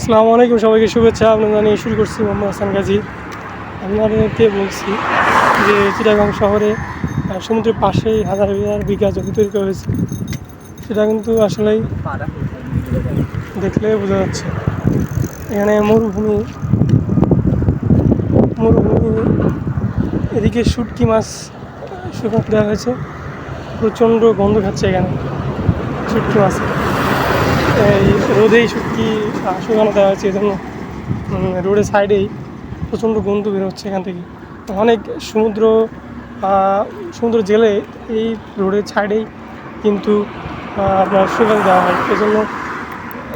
আসসালামু আলাইকুম, সবাইকে শুভেচ্ছা। আপনার জানিয়ে শুরু করছি মোহাম্মদ হাসান গাজী। আপনাদেরকে বলছি যে চিটাগাং শহরে সমুদ্রের পাশেই হাজার হাজার বিঘা জমি তৈরি করা হয়েছে। সেটা কিন্তু আসলেই দেখলে বোঝা যাচ্ছে। এখানে মরুভূমি, এদিকে শুটকি মাছ শুকাতে দেওয়া হয়েছে। প্রচণ্ড গন্ধ খাচ্ছে এখানে শুটকি মাছ। এই রোদেই শুটকি শুকানো দেওয়া হয়েছে, এই জন্য রোডের সাইডেই প্রচণ্ড গন্ধ বের হচ্ছে এখান থেকে। অনেক সমুদ্র জেলে এই রোডের সাইডেই কিন্তু আপনার শুকাতে দেওয়া হয়। এই জন্য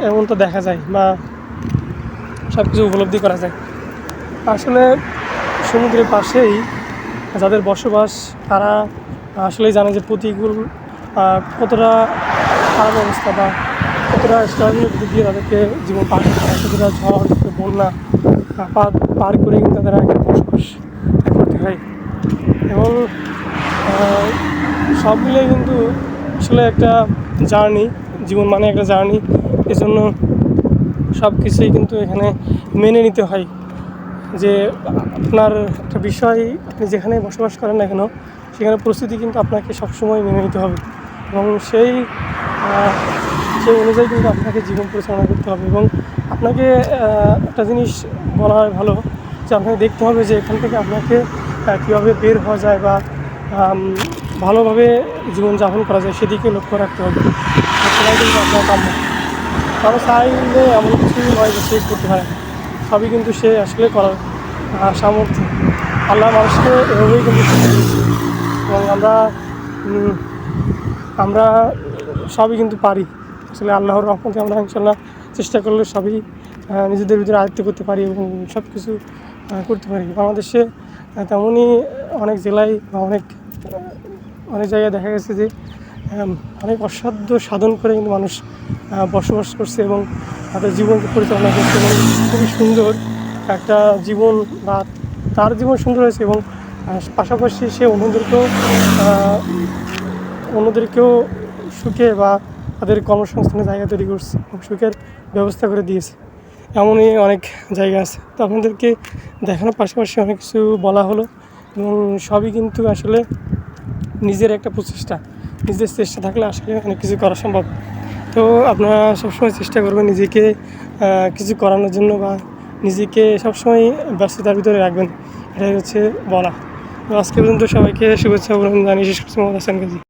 এমনটা দেখা যায় বা সব কিছু উপলব্ধি করা যায়। আসলে সমুদ্রের পাশেই যাদের বসবাস তারা আসলেই জানে যে প্রতিকূল কতটা খারাপ অবস্থা বা কতটা স্ট্রাগলের দিক দিয়ে তাদেরকে জীবন পার করতে হয়, কতটা ঝড় বন্যা পার করে কিন্তু তাদের বসবাস করতে হয়। এবং সব মিলে কিন্তু আসলে একটা জার্নি, জীবন মানে একটা জার্নি। এজন্য সব কিছুই কিন্তু এখানে মেনে নিতে হয় যে আপনার একটা বিষয়, আপনি যেখানে বসবাস করেন না কেন সেখানে পরিস্থিতি কিন্তু আপনাকে সবসময় মেনে নিতে হবে এবং সেই অনুযায়ী কিন্তু আপনাকে জীবন পরিচালনা করতে হবে। এবং আপনাকে একটা জিনিস বলা হয় ভালো, যে আপনাকে দেখতে হবে যে এখান থেকে আপনাকে কীভাবে বের হওয়া যায় বা ভালোভাবে জীবনযাপন করা যায় সেদিকে লক্ষ্য রাখতে হবে। সেটাই কিন্তু আপনার কাম্য। কারণ চাইলে এমন কিছু নয় যে সে করতে পারে, সবই কিন্তু সে আসলে করার সামর্থ্য। আল্লাহ মানুষকে এভাবেই কিন্তু এবং আমরা সবই কিন্তু পারি। আসলে আল্লাহর রহমতে আমরা ইনশাল্লাহ চেষ্টা করলে সবই নিজেদের ভিতরে আয়ত্ত করতে পারি এবং সব কিছু করতে পারি। বাংলাদেশে তেমনই অনেক জেলায় বা অনেক জায়গায় দেখা গেছে যে অনেক অসাধ্য সাধন করে কিন্তু মানুষ বসবাস করছে এবং তাদের জীবনকে পরিচালনা করছে এবং খুবই সুন্দর একটা জীবন বা তার জীবন সুন্দর হয়েছে এবং পাশাপাশি সে অন্যদেরকেও সুখে বা তাদের কর্মসংস্থানের জায়গা তৈরি করছে এবং সুখের ব্যবস্থা করে দিয়েছে। এমনই অনেক জায়গা আছে। তো আপনাদেরকে দেখানোর পাশাপাশি অনেক কিছু বলা হলো এবং সবই কিন্তু আসলে নিজের একটা প্রচেষ্টা, নিজের চেষ্টা থাকলে আসলে অনেক কিছু করা সম্ভব। তো আপনারা সবসময় চেষ্টা করবেন নিজেকে কিছু করানোর জন্য বা নিজেকে সবসময় ব্যস্ততার ভিতরে রাখবেন, এটাই হচ্ছে বলা। তো আজকে পর্যন্ত সবাইকে শুভেচ্ছা জানিয়ে শেষ করছি মোহাম্মদ হাসান গাজী।